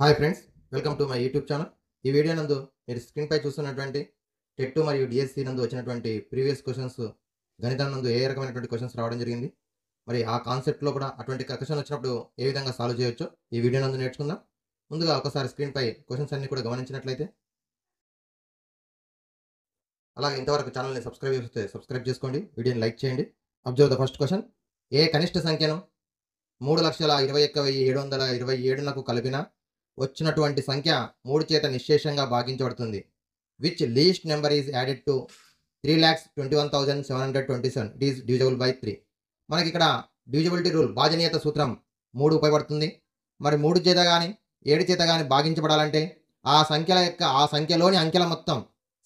Hi friends, welcome to my YouTube channel. ఈ video నందు మీరు స్క్రీన్పై చూస్తున్నటువంటి టెట్ 2 మరియు డిఎస్సి నందు వచ్చినటువంటి ప్రీవియస్ క్వశ్చన్స్, గణితం నందు ఏ రకమైనటువంటి క్వశ్చన్స్ రావడం జరిగింది, మరి ఆ కాన్సెప్ట్లో కూడా అటువంటి క్వశ్చన్ వచ్చినప్పుడు ఏ విధంగా సాల్వ్ చేయొచ్చో ఈ వీడియో నందు నేర్చుకుందాం. ముందుగా ఒకసారి స్క్రీన్పై క్వశ్చన్స్ అన్ని కూడా గమనించినట్లయితే, అలాగే ఇంతవరకు ఛానల్ని సబ్స్క్రైబ్ చేస్తే సబ్స్క్రైబ్ చేసుకోండి, వీడియోని లైక్ చేయండి. Observe the first question. ఏ కనిష్ట సంఖ్యను 3,21,727కు కలిపిన వచ్చినటువంటి సంఖ్య 3 చేత నిశ్శేషంగా భాగించబడుతుంది. Which least number is added to 3,21,727. It is divisible by 3. మనకి ఇక్కడ డివిజబిలిటీ రూల్, భాజనీయత సూత్రం 3 ఉపయోగపడుతుంది. మరి 3 చేత కానీ 7 చేత కానీ భాగించబడాలంటే ఆ సంఖ్యలోని అంకెల మొత్తం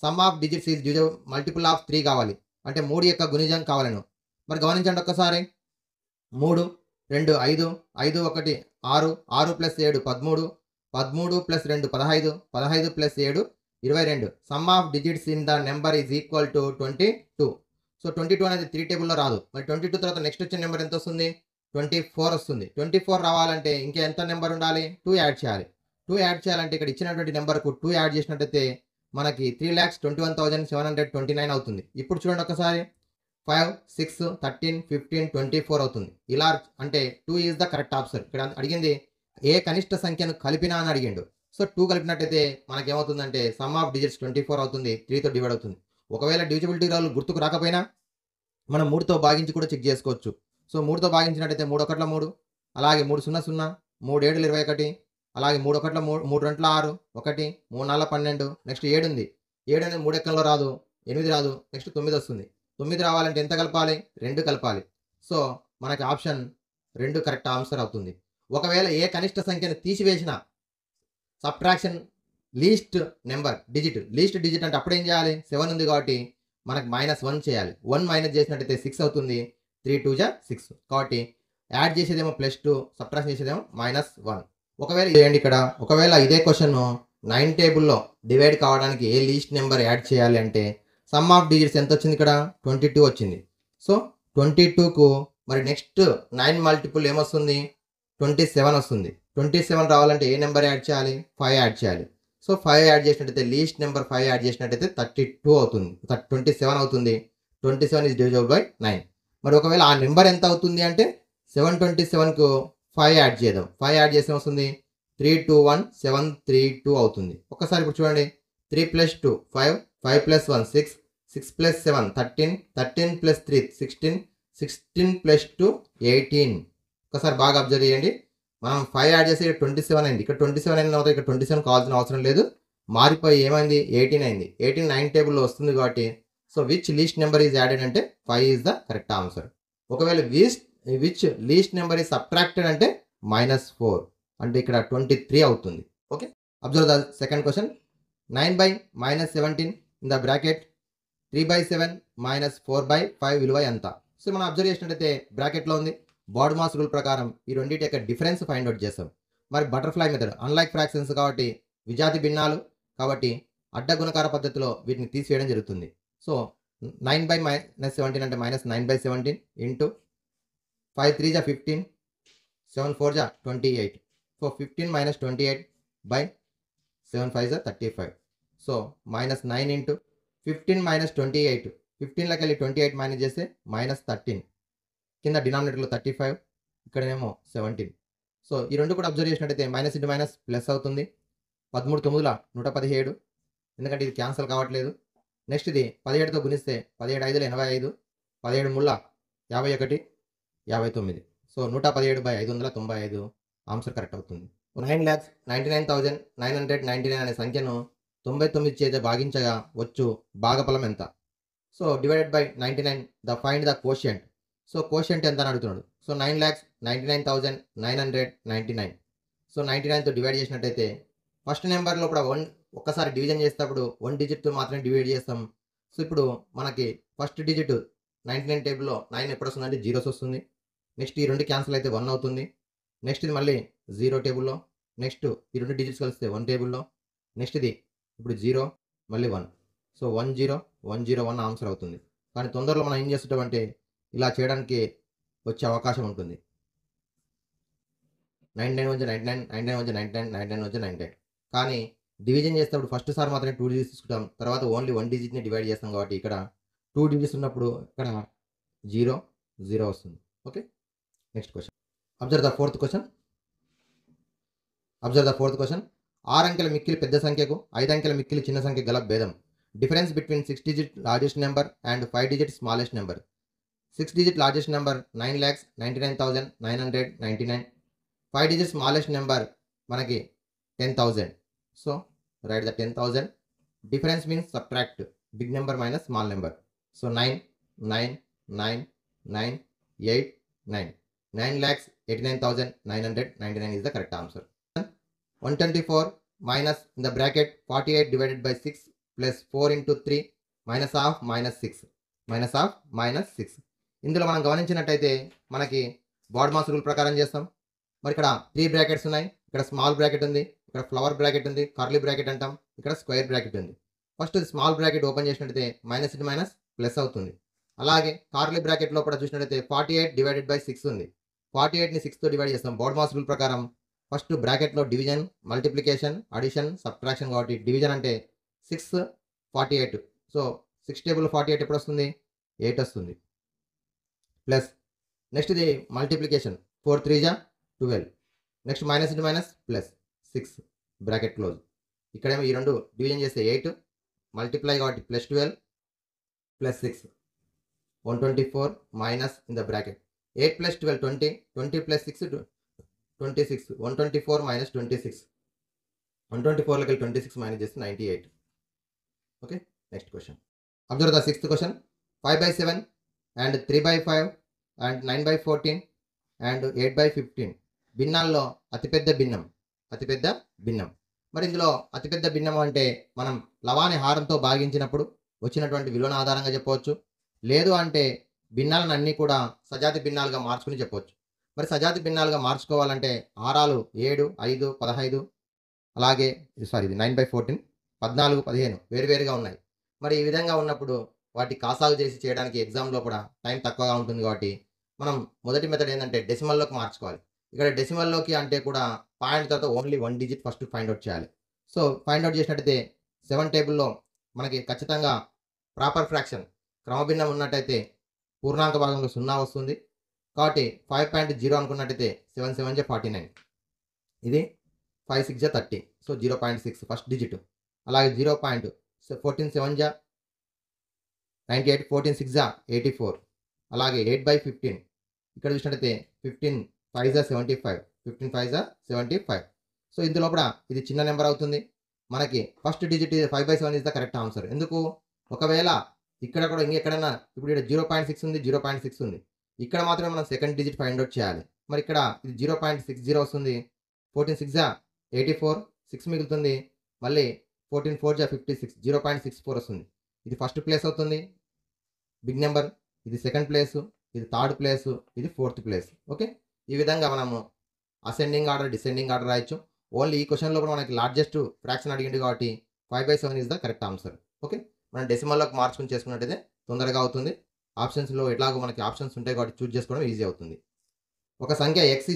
some of digits is divisible multiple of 3 కావాలి. అంటే 3 యొక్క గుణిజం కావాలను. మరి గమనించండి ఒక్కసారి. 3, 2, 5, 5, 1, 6, 6 + 7 13, 13 + 2 15, 15 + 7 22. Some of digits in the number is equal to 22. So 22 అనేది 3 టేబుల్లో రాదు. మరి 22 తర్వాత నెక్స్ట్ వచ్చిన నెంబర్ ఎంత వస్తుంది? 24 వస్తుంది. 24 రావాలంటే ఇంకా ఎంత నెంబర్ ఉండాలి? 2 యాడ్ చేయాలి. 2 యాడ్ చేయాలంటే ఇక్కడ ఇచ్చినటువంటి నెంబర్కు 2 యాడ్ చేసినట్టయితే మనకి 3,21,729 అవుతుంది. ఇప్పుడు చూడండి ఒకసారి. 5, 6, 13, 15, 24 అవుతుంది. ఇలా అంటే 2 ఈజ్ ద కరెక్ట్ ఆన్సర్. ఇక్కడ అడిగింది ఏ కనిష్ట సంఖ్యను కలిపినా అని అడిగిండు. సో 2 కలిపినట్టయితే మనకేమవుతుందంటే సమ్ ఆఫ్ డిజిట్స్ 24 అవుతుంది. 3తో డివైడ్ అవుతుంది. ఒకవేళ డివిజిబిలిటీ రూల్ గుర్తుకు రాకపోయినా మనం 3తో భాగించి కూడా చెక్ చేసుకోవచ్చు. సో 3తో భాగించినట్టయితే 3 1 3, అలాగే 3 0 0, 3 7 21, అలాగే 3 1 3, 3 2 6, 1, 3 4 12, నెక్స్ట్ 7 ఉంది. 7 అనేది 3 ఎక్కల్లో రాదు, 8 రాదు, నెక్స్ట్ 9 వస్తుంది. 9 రావాలంటే ఎంత కలపాలి? 2 కలపాలి. సో మనకి ఆప్షన్ 2 కరెక్ట్ ఆన్సర్ అవుతుంది. ఒకవేళ ఏ కనిష్ట సంఖ్యను తీసివేసిన సబ్ట్రాక్షన్ లీస్ట్ డిజిట్ అంటే అప్పుడు ఏం చేయాలి? 7 ఉంది కాబట్టి మనకు -1 చేయాలి. 1 మైనస్ చేసినట్టయితే 6 అవుతుంది. 3 2 6. కాబట్టి యాడ్ చేసేదేమో +2, సబ్ట్రాక్షన్ చేసేదేమో -1. ఒకవేళ చేయండి ఇక్కడ. ఒకవేళ ఇదే క్వశ్చన్ 9 టేబుల్లో డివైడ్ కావడానికి ఏ లీస్ట్ నెంబర్ యాడ్ చేయాలి అంటే సమ్ ఆఫ్ డిజిట్స్ ఎంత వచ్చింది? ఇక్కడ 22 వచ్చింది. సో 22కు మరి నెక్స్ట్ 9 మల్టిపుల్ ఏమొస్తుంది? 27 వస్తుంది. 27 రావాలంటే ఏ నెంబర్ యాడ్ చేయాలి? 5 యాడ్ చేయాలి. సో 5 యాడ్ చేసినట్టయితే లీస్ట్ నెంబర్ 5 యాడ్ చేసినట్టయితే 32 అవుతుంది. 27 అవుతుంది. 27 ఈజ్ డివిజబుల్ బై 9. మరి ఒకవేళ ఆ నెంబర్ ఎంత అవుతుంది అంటే 727కు 5 యాడ్ చేద్దాం. 5 యాడ్ చేస్తే వస్తుంది 321,732 అవుతుంది. ఒక్కసారి ఇప్పుడు చూడండి. 3 + 2 5, 5 + 1 6, 6 + 7 13, 13 + 3 16, 16 + 2 18. ఒకసారి బాగా అబ్జర్వ్ చేయండి. మనం 5 యాడ్ చేస్తే ఇక్కడ 27 అయింది. ఇక్కడ 27 అయిన తర్వాత ఇక్కడ 27 కావాల్సిన అవసరం లేదు. మారిపోయి ఏమైంది? 18 అయింది. 18 9 టేబుల్లో వస్తుంది కాబట్టి so which least number is added అంటే 5 ఈజ్ ద కరెక్ట్ ఆన్సర్. ఒకవేళ which least number is subtracted అంటే -4 అంటే ఇక్కడ 23 అవుతుంది. Okay, observe the second question. 9/-17 in the bracket 3/7 -4/5 విలువ ఎంత? సో మనం అబ్జర్వ్ చేసినట్టయితే బ్రాకెట్లో ఉంది. బాడ్ మాస్ రూల్ ప్రకారం ఈ రెండింటి యొక్క డిఫరెన్స్ ఫైండ్ అవుట్ చేస్తాం. మరి బటర్ఫ్లై మెథడ్ అన్లైక్ ఫ్రాక్షన్స్ కాబట్టి విజాతి భిన్నాలు కాబట్టి అడ్డ గుణకార పద్ధతిలో వీటిని తీసివేయడం జరుగుతుంది. సో 9/-17 అంటే -9/17 ఇంటూ 5 3 15, 7 4 28. సో 15 - 28/7 5 35. So -9 into 15 - 28. 15లోకి వెళ్ళి 28 మైనస్ చేస్తే -13. కింద డినామినేటర్లో 35, ఇక్కడనేమో 17. సో ఈ రెండు కూడా అబ్జర్వ్ చేసినట్టయితే మైనస్ ఇంటూ మైనస్ ప్లస్ అవుతుంది. 13 9 117, ఎందుకంటే ఇది క్యాన్సల్ కావట్లేదు. నెక్స్ట్ ఇది 17తో గుణిస్తే 17 5 85, 17 3 51, 59. సో 117/595 ఆన్సర్ కరెక్ట్ అవుతుంది. 9,99,999 అనే సంఖ్యను 99 చేత భాగించగా వచ్చు భాగఫలం ఎంత? So divided by 99 the find the quotient. So quotient ఎంత అని అడుగుతున్నాడు. సో 9,99,999. సో 99తో డివైడ్ చేసినట్టయితే ఫస్ట్ నెంబర్లో కూడా ఒక్కసారి డివిజన్ చేసేటప్పుడు 1 డిజిట్తో మాత్రమే డివైడ్ చేస్తాం. సో ఇప్పుడు మనకి ఫస్ట్ డిజిట్ 99 టేబుల్లో 9 ఎప్పుడు వస్తుందంటే జీరోస్ వస్తుంది. నెక్స్ట్ ఈ రెండు క్యాన్సిల్ అయితే 1 అవుతుంది. నెక్స్ట్ ఇది మళ్ళీ 0 టేబుల్లో. నెక్స్ట్ ఈ రెండు డిజిట్స్ కలిస్తే 1 టేబుల్లో. నెక్స్ట్ ఇది ఇప్పుడు 0 మళ్ళీ 1. సో 10,101 ఆన్సర్ అవుతుంది. కానీ తొందరలో మనం ఏం చేస్తుంటామంటే ఇలా చేయడానికి వచ్చే అవకాశం ఉంటుంది. 99 వచ్చి 99, 99 వచ్చి 99, 99 వచ్చి 99. కానీ డివిజన్ చేసేటప్పుడు ఫస్ట్ సారి మాత్రమే 2 డిజిట్స్ తీసుకుంటాం. తర్వాత ఓన్లీ 1 డిజిట్‌ని డివైడ్ చేస్తాం కాబట్టి ఇక్కడ 2 డిజిట్స్ ఉన్నప్పుడు ఇక్కడ 0, 0 వస్తుంది. Okay. Next question. Observe the fourth question. 6 అంకెల మిక్కిలి పెద్ద సంఖ్యకు 5 అంకెల మిక్కిలి చిన్న సంఖ్య గల భేదం. Difference between 6 digit largest number and 5 digit smallest number. 6 digit largest number 9,99,999. 5 digit smallest number మనకి 10,000. So write the 10,000. Difference means subtract big number minus small number. So 9, 9, 9, 9, 8, 9. 9,89,999 is the correct answer. 124 minus in the bracket 48 divided by 6 plus 4 into 3 minus half minus 6. Minus half minus 6. ఇందులో మనం గమనించినట్టయితే మనకి BODMAS rule ప్రకారం చేస్తాం. మరి ఇక్కడ 3 brackets ఉన్నాయి. ఇక్కడ స్మాల్ బ్రాకెట్ ఉంది, ఇక్కడ ఫ్లవర్ బ్రాకెట్ ఉంది, కర్లీ బ్రాకెట్ అంటాం, ఇక్కడ స్క్వేర్ బ్రాకెట్ ఉంది. ఫస్ట్ స్మాల్ బ్రాకెట్ ఓపెన్ చేసినట్టయితే మైనస్ ఇంటూ మైనస్ ప్లస్ అవుతుంది. అలాగే కార్లీ బ్రాకెట్ లోపల చూసినట్టయితే 48 డివైడెడ్ బై 6 ఉంది. 48ని 6తో డివైడ్ చేస్తాం. బాడ్మాస్ రూల్ ప్రకారం ఫస్ట్ బ్రాకెట్లో డివిజన్, మల్టిప్లికేషన్, అడిషన్, సబ్ట్రాక్షన్ కాబట్టి డివిజన్ అంటే 6, 48. సో 6 టేబుల్ 48 ఎప్పుడు వస్తుంది? 8 వస్తుంది. ప్లస్ నెక్స్ట్ ఇది మల్టిప్లికేషన్ 4 3 జా 12. Next minus into minus plus 6 bracket close. ఇక్కడేమో ఈ రెండు డివిజన్ చేస్తే 8 మల్టిప్లై కాబట్టి plus 12 plus 6 124 minus in the bracket 8 plus 12 20, 20 plus 6 26. 124 minus 26. 124లోకి 26 minus చేస్తే 98. Okay. Next question. Observe the sixth question. 5/7 and 3/5 and 9/14 and 8/15 భిన్నాల్లో అతిపెద్ద భిన్నం. మరి ఇందులో అతిపెద్ద భిన్నం అంటే మనం లవాని హారంతో భాగించినప్పుడు వచ్చినటువంటి విలువను ఆధారంగా చెప్పవచ్చు. లేదు అంటే భిన్నాలను అన్నీ కూడా సజాతి భిన్నాలుగా మార్చుకుని చెప్పవచ్చు. మరి సజాతి భిన్నాలుగా మార్చుకోవాలంటే హారాలు 7, 5, 15 అలాగే ఇది 9/14, 14, 15 వేరువేరుగా ఉన్నాయి. మరి ఈ విధంగా ఉన్నప్పుడు వాటి కాసాలు చేసి చేయడానికి ఎగ్జామ్లో కూడా టైం తక్కువగా ఉంటుంది కాబట్టి మనం మొదటి మెథడ్ ఏంటంటే డెసిమల్లోకి మార్చుకోవాలి. ఇక్కడ డెసిమల్లోకి అంటే కూడా పాయింట్ తర్వాత only 1 digit first find out చేయాలి. సో ఫైండ్ అవుట్ చేసినట్టయితే 7 టేబుల్లో మనకి ఖచ్చితంగా ప్రాపర్ ఫ్రాక్షన్ క్రమభిన్నం ఉన్నట్టయితే పూర్ణాంక భాగంలో 0 వస్తుంది. కాబట్టి 5.0 అనుకున్నట్టయితే 7 7 జా 49. ఇది 5 6 జా 30. So 0.6 first digit. అలాగే 0.14 7 జా 98, 14 6 జా 84. అలాగే 8/15 ఇక్కడ చూసినట్టయితే 15 5 జా 75, 15 5 జా 75. సో ఇందులో కూడా ఇది చిన్న నెంబర్ అవుతుంది. మనకి first digit 5/7 is the correct answer. ఎందుకు? ఒకవేళ ఇక్కడ కూడా ఇంకెక్కడైనా ఇప్పుడు ఇక్కడ 0.6 ఉంది, 0.6 ఉంది. ఇక్కడ మాత్రమే మనం సెకండ్ డిజిట్ ఫైండ్ అవుట్ చేయాలి. మరి ఇక్కడ ఇది 0.60 వస్తుంది. 14 6 జా 84, 6 మిగులుతుంది. మళ్ళీ 14 4 జా 56, 0.64 వస్తుంది. ఇది ఫస్ట్ ప్లేస్ అవుతుంది బిగ్ నెంబర్, ఇది సెకండ్ ప్లేసు, ఇది థర్డ్ ప్లేసు, ఇది ఫోర్త్ ప్లేస్. ఓకే. ఈ విధంగా మనము అసెండింగ్ ఆర్డర్, డిసెండింగ్ ఆర్డర్ రాయొచ్చు. ఓన్లీ ఈ క్వశ్చన్లో కూడా మనకి లార్జెస్ట్ ఫ్రాక్షన్ అడిగింది కాబట్టి 5/7 is the correct answer. Okay. మనం డెసిమల్లోకి మార్చుకుని చేసుకున్నట్టయితే తొందరగా అవుతుంది. ఆప్షన్స్లో ఎట్లాగో మనకి ఆప్షన్స్ ఉంటాయి కాబట్టి చూస్ చేసుకోవడం ఈజీ అవుతుంది. ఒక సంఖ్య x =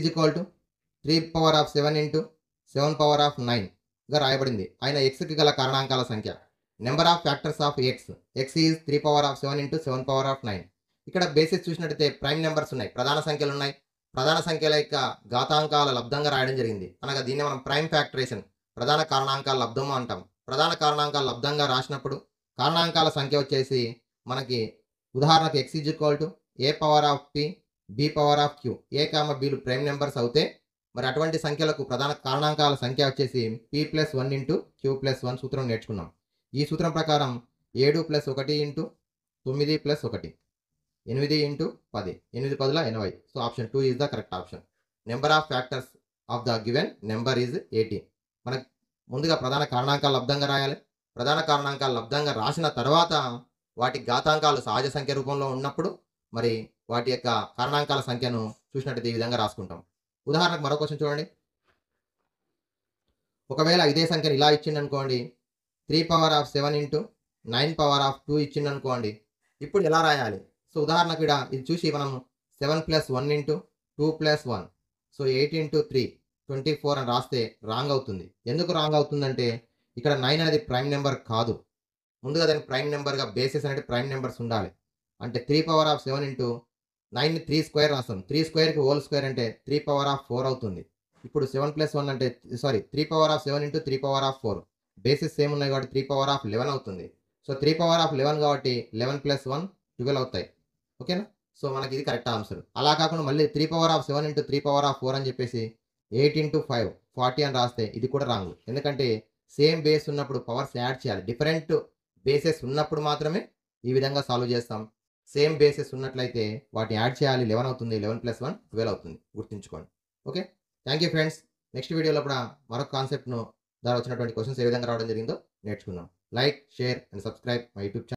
3/7 × 7/9గా రాయబడింది. అయిన xకి గల కారణాంకాల సంఖ్య. Number of factors of x. x is 3/7 × 7/9. ఇక్కడ బేసిస్ చూసినట్టయితే ప్రైమ్ నెంబర్స్ ఉన్నాయి, ప్రధాన సంఖ్యలు ఉన్నాయి. ప్రధాన సంఖ్యల యొక్క ఘాతాంకాల లబ్ధంగా రాయడం జరిగింది. అనగా దీన్ని మనం ప్రైమ్ ఫ్యాక్టరేషన్, ప్రధాన కారణాంకాల లబ్ధము అంటాం. ప్రధాన కారణాంకాల లబ్ధంగా రాసినప్పుడు కారణాంకాల సంఖ్య వచ్చేసి మనకి ఉదాహరణకు x = a/p, b/q. a, bలు ప్రైమ్ నెంబర్స్ అవుతే మరి అటువంటి సంఖ్యలకు ప్రధాన కారణాంకాల సంఖ్య వచ్చేసి p+1 × q+1 సూత్రం నేర్చుకున్నాం. ఈ సూత్రం ప్రకారం 7 + 1 × 9 + 1 8 × 10, 8 10 80. So option 2 is the correct option. Number of factors of the given number is 80. మనకు ముందుగా ప్రధాన కారణాంకాల లబ్ధంగా రాయాలి. ప్రధాన కారణాంకాల లబ్ధంగా రాసిన తర్వాత వాటి ఘాతాంకాలు సహజ సంఖ్య రూపంలో ఉన్నప్పుడు మరి వాటి యొక్క కారణాంకాల సంఖ్యను చూసినట్టయితే ఈ విధంగా రాసుకుంటాం. ఉదాహరణకు మరో క్వశ్చన్ చూడండి. ఒకవేళ ఇదే సంఖ్యను ఇలా ఇచ్చింది అనుకోండి, 3/7 × 9/2 ఇచ్చింది అనుకోండి. ఇప్పుడు ఎలా రాయాలి? సో ఉదాహరణకు ఇక్కడ ఇది చూసి మనం 7 + 1 × 2 + 1. సో 8 × 3 24 అని రాస్తే రాంగ్ అవుతుంది. ఎందుకు రాంగ్ అవుతుందంటే ఇక్కడ 9 అనేది ప్రైమ్ నంబర్ కాదు. ముందుగా దానికి ప్రైమ్ నంబర్‌గా బేసెస్ అనేవి ప్రైమ్ నంబర్స్ ఉండాలి. అంటే 3/7 ఇంటూ 9ని 3 స్క్వేర్ రాస్తాం. 3 స్క్వేర్‌కి హోల్ స్క్వేర్ అంటే 3/4 అవుతుంది. ఇప్పుడు 7+1 అంటే సారీ 3/7 ఇంటూ 3/4 బేసెస్ సేమ్ ఉన్నాయి కాబట్టి 3/11 అవుతుంది. సో, 3/11 కాబట్టి 11 + 1 12 అవుతాయి. ఓకేనా? సో, మనకి ఇది కరెక్ట్ ఆన్సర్. అలా కాకుండా మళ్ళీ 3/7 ఇంటూ 3/4 అని చెప్పేసి 8 ఇంటూ 5 40 అని రాస్తే ఇది కూడా రాంగ్. ఎందుకంటే సేమ్ బేస్ ఉన్నప్పుడు పవర్స్ యాడ్ చేయాలి. డిఫరెంట్ బేసెస్ ఉన్నప్పుడు మాత్రమే ఈ విధంగా సాల్వ్ చేస్తాం. సేమ్ బేసెస్ ఉన్నట్లయితే వాటిని యాడ్ చేయాలి. 11 అవుతుంది. 11 + 1 12 అవుతుంది. గుర్తుంచుకోండి. Okay. Thank you friends. Next వీడియోలో కూడా మరొక కాన్సెప్ట్‌ను ద్వారా వచ్చినటువంటి క్వెషన్స్ ఏ విధంగా రావడం జరిగిందో నేర్చుకుందాం. Like, share and subscribe my YouTube channel.